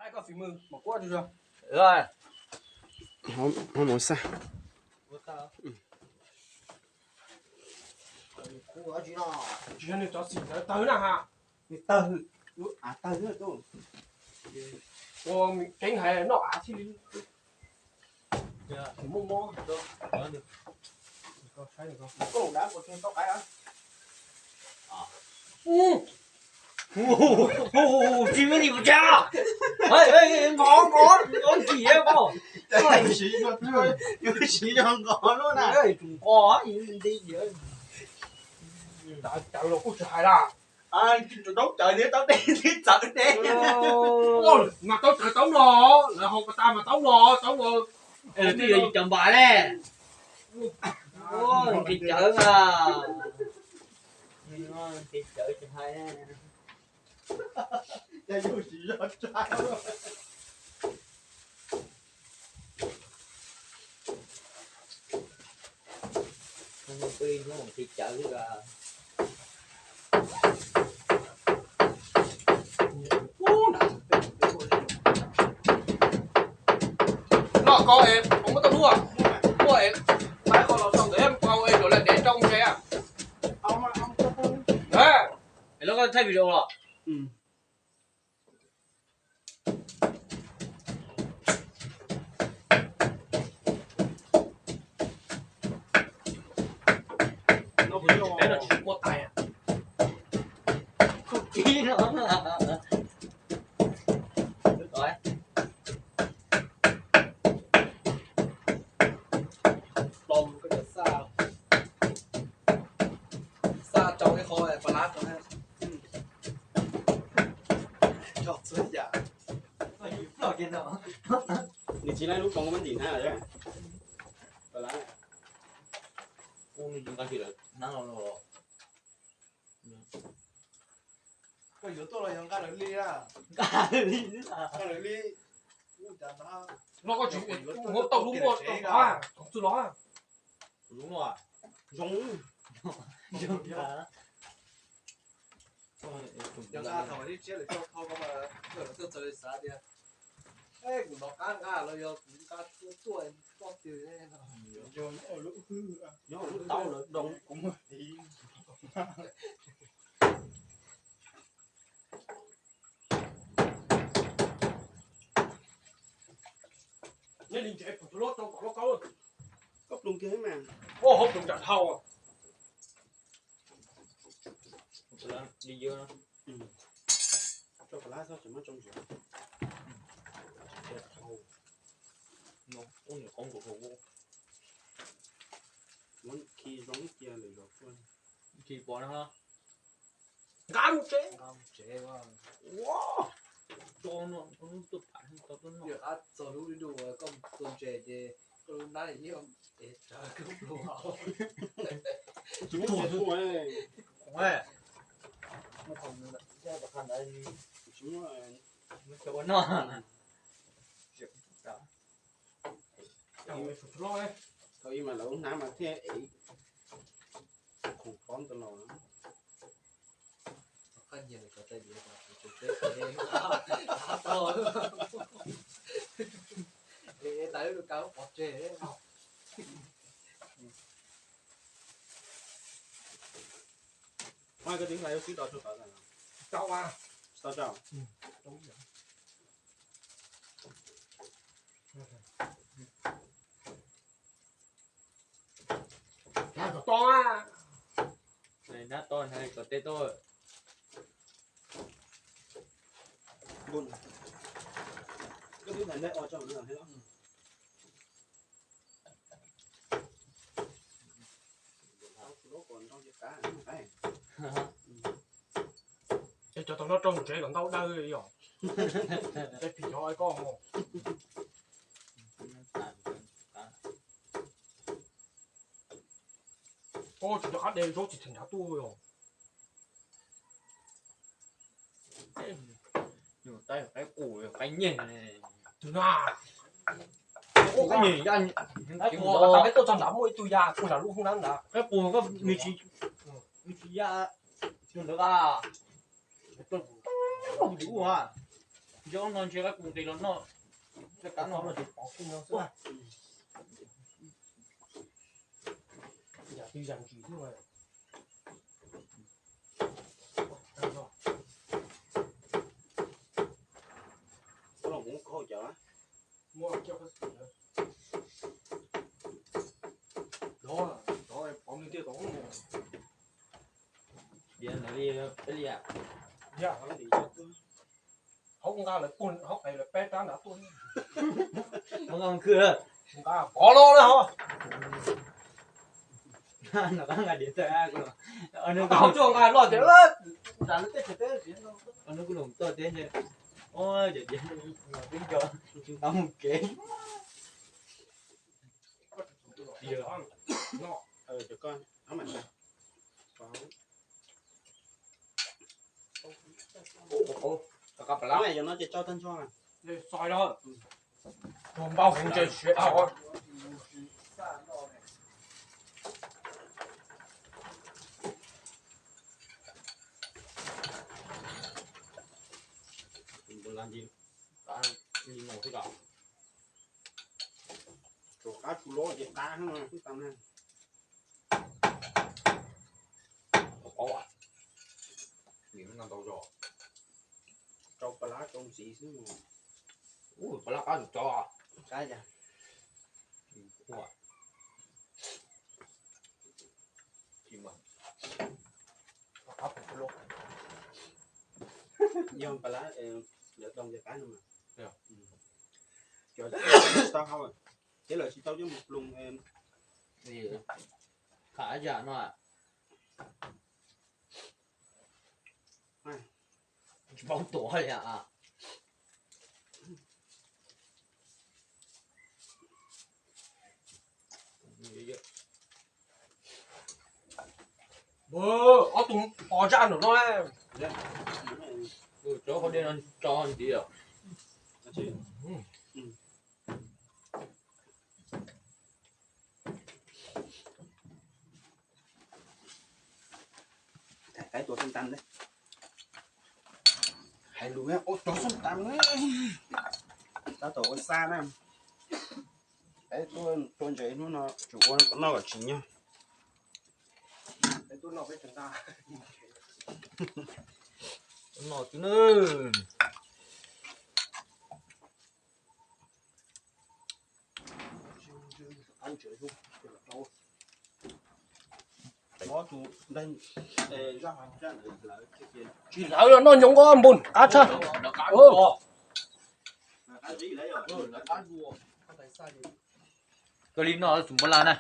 Ai có phím mừng một quả chưa? Rồi. Không muốn sao. Chỉ nên cho xỉn tới nào hả? Tới nữa tôi. Mình tránh hay nó thì mua mua được. Được. Có thấy được không? Có lỗ đá của trên tóc cái á. Chỉ cái gì mà cha? Ê, con gì á con? Cái gì không có luôn à. Có gì đi vậy? Chạy lộ của trời là. Đốt trời đi tao đi sợ đi. Ôi, mà tao trời tống đồ, là hộp ta mà tống đồ. Thì là chậm bài nè. Ôi, thịt chợ mà. Thịt chợ thì hay nè. Cái gì đó trai luôn. Không pin nó còn thịt chợ nữa là. Nó có em, không có tao mua. Mua em. Mai con làm xong để em bao em rồi lại để trong xe. Ông có không? Đấy. Nó có thay video rồi. Nó vừa đấy là chỉ mua tài à. Không kỹ nữa mà. Được rồi. Bông cái đợt xa trong cái kho này, lá cho em. Chọt dưới dạ. Nó kia nó. Thì chỉ lấy lúc con có bánh gì hả đấy. Và lá này. Ôi, chúng ta chỉ là nắng rồi. Cái yếu tố là những cái ly ra. Cả đi nữa à. Cái ly. Nó có chuyện một tàu đúng một tàu à, không chú nó à. Đúng rồi. Giống. Đúng rồi. Những cái thằng đi chết để cho không có mà tôi chơi xa đi. Ê, cũng nó cá rồi giờ cũng cá tuổi con từ đây là giờ nó lúc hư à. Nó lúc tao là đông cũng thì Nên đình chạy của lốt trong quả câu rồi. cốc luôn kia mà. Ô hộp đừng chặt hầu à. Đi vô nó. Cho cả lá sao chỉ mất trong rượu. Nó uống nhiều con của hồ vô. Muốn khi giống kia là được luôn. Khi bỏ nó ha. Cam chế. Cam chế quá. Wow. Cho nó tự phản tao nó. Giờ ăn rồi lúc đi đủ con chế thì con nói gì không? Trời cứ đủ hậu. Chúng thua ấy. Không hề. Nó không ra bạc hành đây. Chúng rồi. Nó cho nó. Thôi mà lẩu ná mà thế ấy. Không con tao lò lắm. Cái gì này có tay gì mà chụp tết cái nó to luôn. Ê tay nó cao bọt chè đấy. Mai cái tiếng này cái đó cho tao này. Cháu à. Sao cháu? Đúng rồi. Là có to à. Này nát to này có tê tôi. Buồn. Cái tiếng này đây ở trong nó là thế đó. Nó còn trong chiếc cá này. Cho tao nó trong chế còn tao đau rồi rồi. Cái phỉ cho ai con không? Ô, chỉ cho hát đây rốt chỉ thành đá tu rồi. Nhưng tay cái củ cái nhìn này. Từ nào? Ô cái gì anh? Cái củ tao biết tôi chẳng đám mỗi tôi ra, tôi là lúc không đáng đã. Cái củ có vị trí ra chưa được à? Không đủ à? Chỗ non chưa các công ty nó chắc chắn nó là bỏ không nhau xưa nhà đi dàn gì thế mà có lòng cũng có chở mua cho cái đó đó bỏ mình tiêu tốn điện là đi cái gì ạ dạ không thì cho không ra là tuôn không phải là bé trắng đã tuôn không ăn cưa chúng ta bỏ lô đó hả nó đang là điện thoại ai cũng ở nước tao chưa ngài lo thế đấy là nó tết tết ở nước cũng to thế nhỉ ôi giờ điện tiếng cho tao kể giờ nó cho con ấm mạnh gặp lá lắm này cho nó cho thân cho à để soi đó còn bao không chơi chuyện nào mình làm gì ta nhìn màu cái đỏ rồi cá chu lỗ vậy cá không à cứ tầm này có à miếng ngon tàu giò cho bà lá trong xí xíu mà ui bà lá cá được cho à cái gì ui chim mà áp một lô do bà lá được đông về cá nữa mà được cho tao không à thế là chỉ tao với một lùng em gì khá giả nó à bóng tổ hay à bơ ở tùng bỏ ra nữa đó chỗ có đi ăn cho anh tí à cái tổส้มตำđấy hay luôn á ôi tổส้มตำđấy tao tổ con xa nè cái tôi chơi nó chủ quan nó là chính nhá để tôi nói với chúng ta nó chứ nữa ăn chơi luôn có chủ đây ra hoàng ra lợi cái kia chỉ nói là nó nhúng có bùn cá chân cái gì lấy rồi là cá rùa cái linh nó sủng bala này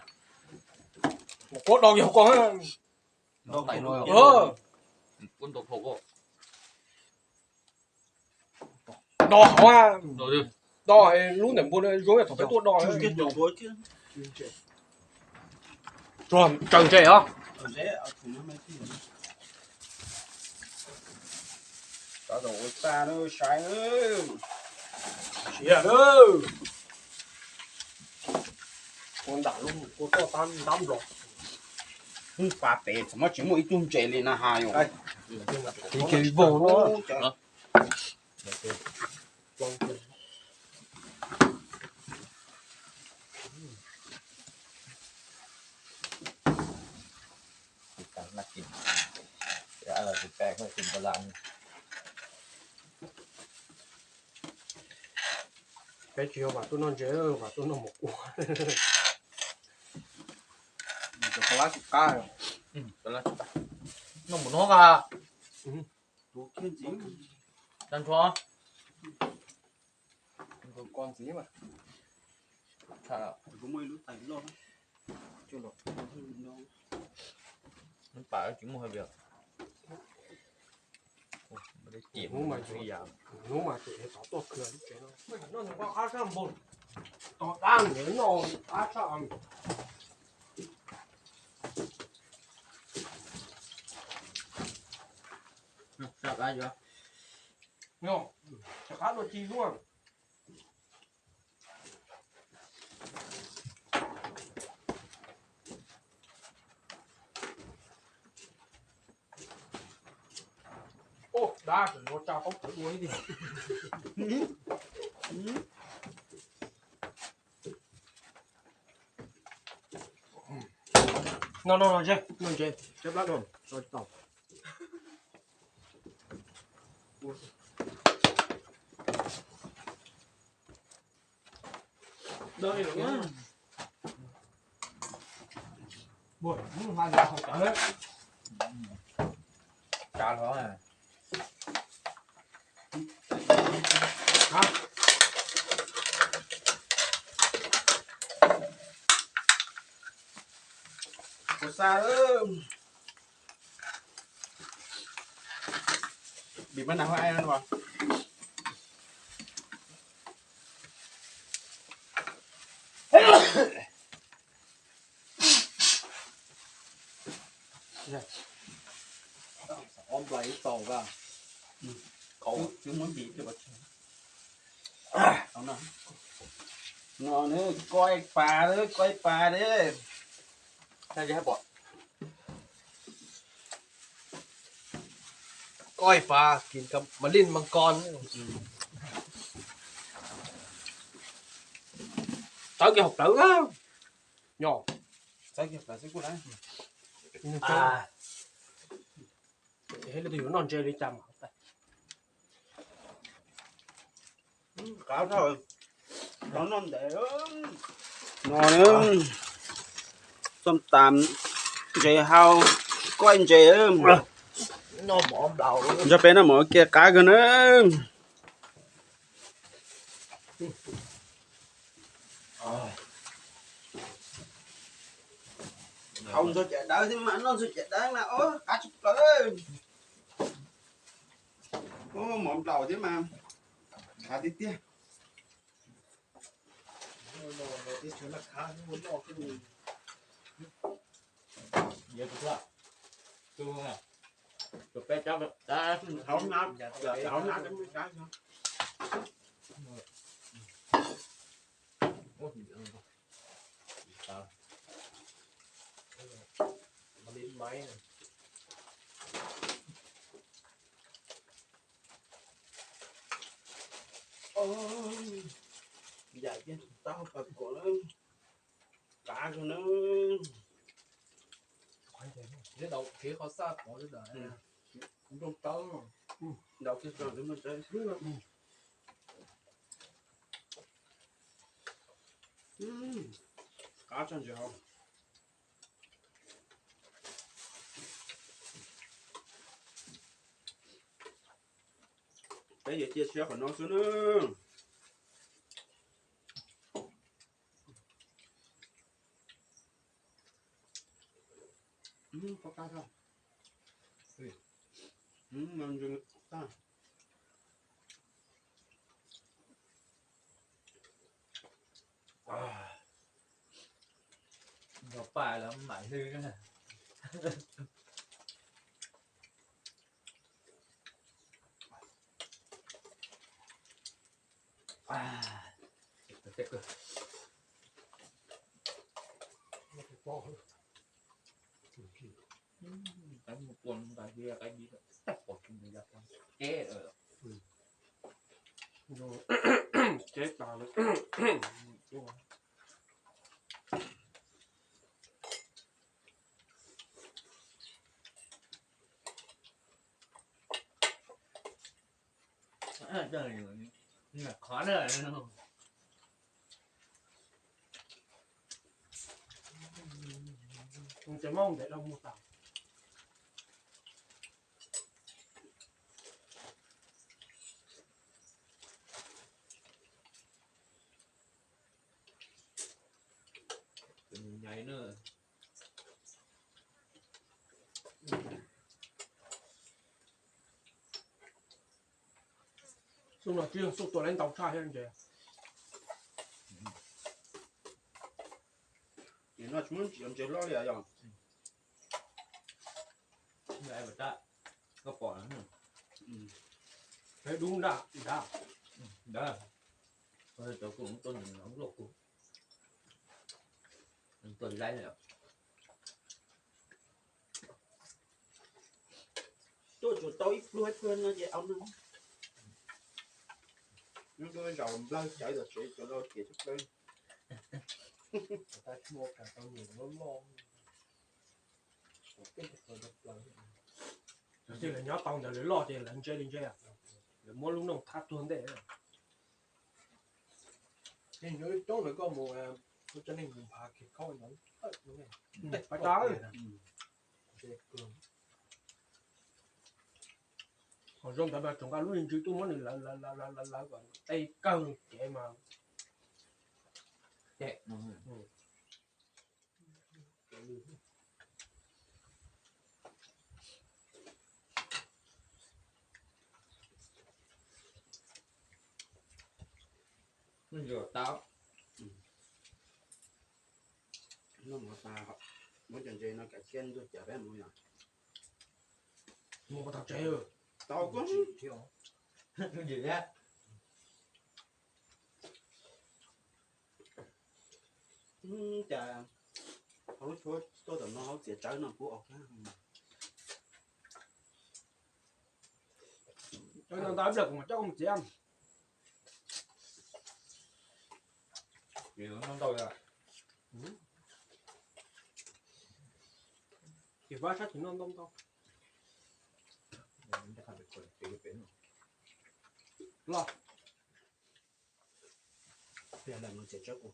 một cốt đòn nhiều con nó tay nó quân tộc thổ đò hoa rồi đi đò lúc này buôn dối là phải tuốt đò cái đồ bối chứ tròn tròn trẻ không dễ ở thùng nó mấy cái đó rồi xa nó sai ơi chỉ là đó con đảo luôn con to tan đám rồi không phá bể mà chỉ một ít chung chạy lên là hai rồi cái vô nó càng nát kín đã là thịt bè hơi sủng bala cái chiều và tôi non chế và tôi non một quả có lá cá rồi đó là nó muốn nó à đồ kia gì đang cho con gì mà thà có mấy lúa tay lo chưa được nó phải chỉ mua hơi việc chỉ nếu mà chỉ nếu mà chỉ có tốt cửa thì nó có khá sang bồn to đang để nó khá sang sắp ra chưa không chắc khá đôi chi luôn ô đa rồi nó cho không thử đuôi đi no chơi chép lát rồi tàu đây rồi nhá buổi muốn mang ra học cả đấy Cho nó à. Ủa xa đó bị bên nào ai ăn vào ôm lấy tàu ra cậu chứ muốn bị cho bật không nào ngon nữa coi pha đấy đây cho bọn coi phaกินกับมะลินมังกรtới cái học tử á nhỏ sai kịp là sẽ cô đấy à thế là điều non chơi đi chăm cáo rồi nó non để ngon nữaส้มตำchơi hao có anh chơi nó bỏ đầu cho bé nó mở kia cá cơ nữa không cho chạy đỡ thì mà nó cho chạy đỡ là ố cá chụp tới ô mỏm đầu thế mà cá tí tía cái chuyện là khá muốn lo cái gì Vậy cũng là tôi à chụp cái cháu đã không nát giờ không nát cái cá nữa mà đi máy này dài cái tao phật của nó cá của nó cái đầu phía khó sát có cái đời cũng trong tông đầu cái rồi nó chơi cá chân giò cái gì chia sẻ của nó xuống nữa có cá không ngon dữ ta gặp phải là mãi hư cái này chết rồi cái một quần cái kia cái gì đó tách bột trong người ra con chết rồi chết bà nữa trời nhưng mà khó đời đâu chỉ mong để đâu mua tàu nhảy nữa xong là chưa xong tôi lên tàu xa hết rồi thì nó chúng chỉ làm chơi lo liền rồi lại vật đã có bỏ nữa thế đúng đã đó rồi tôi cũng tôi nhìn nóng lột cũng tôi lấy nữa tôi tụi tôi đuôi phương nó vậy ông nó nó đuôi rồi lơi chạy được chạy cho nó kìa chút lên ta mua cả tao nhiều nó ngon cái rồi đập lại即係有一檔就你攞隻兩 J 啊，你冇攞弄塌咗啲啊。thì nếu trong này có một tôi cho nên mình phá cái con nó đúng này phải có. để cường Còn trong tại mà chúng ta luôn chữ tôi muốn là gọi tay cân vậy mà. Chạy. Rửa táo. nó mà ta muốn chân chơi nó cả chân tôi chả bé mũi nào Mua có thật chơi rồi. tao có thiếu Gì đấy? chả không thôi tôi tưởng nó không sẽ trái nó của ọc Cho nên ta được mà chắc không chị ăn. Vì nó non tôi à. Thì vá sát thì nó đông đâu. Mình chắc là phải cái biển rồi. Lo. bây giờ nó sẽ chết của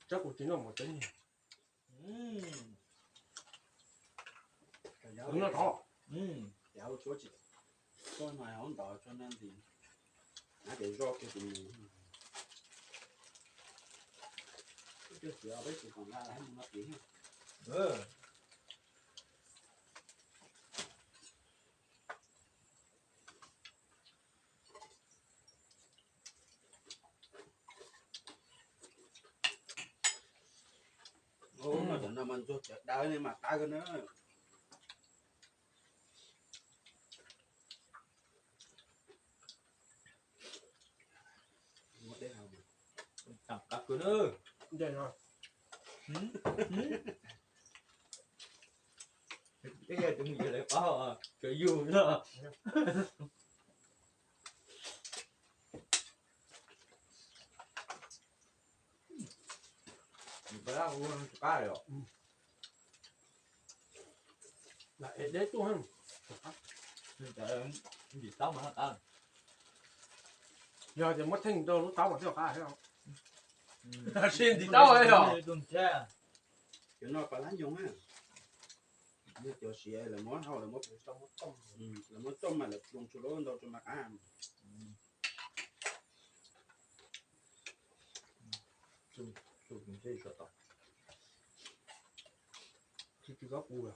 Chắc của chính là một cái gì. Đúng là to. giáo chúa chị tôi ngoài không đỏ cho nên thì nó để do cái gì chứ chỉ ở đấy chỉ còn lại một nó tiếng ô mà đừng mình cho chợ đá này mà đá cái nữa một đấy nào Tặng cặp cửa nữa. Vậy rồi. Cái này tụi mình lại có cái dù nữa. Mình phải làm luôn cá rồi. Là để tôi hơn. Trời ơi, cái gì tao mà nó ăn. Giờ thì mất thanh tôi lúc tao mà theo khai thấy không? Xin thì tao ấy hả? kiểu nó phải lánh dùng á như kiểu xì là món hao là món tôm là món tôm mà là dùng chuột lỗ đâu cho mà ăn Chụp mình chơi sợ tao. Chỉ có cù à.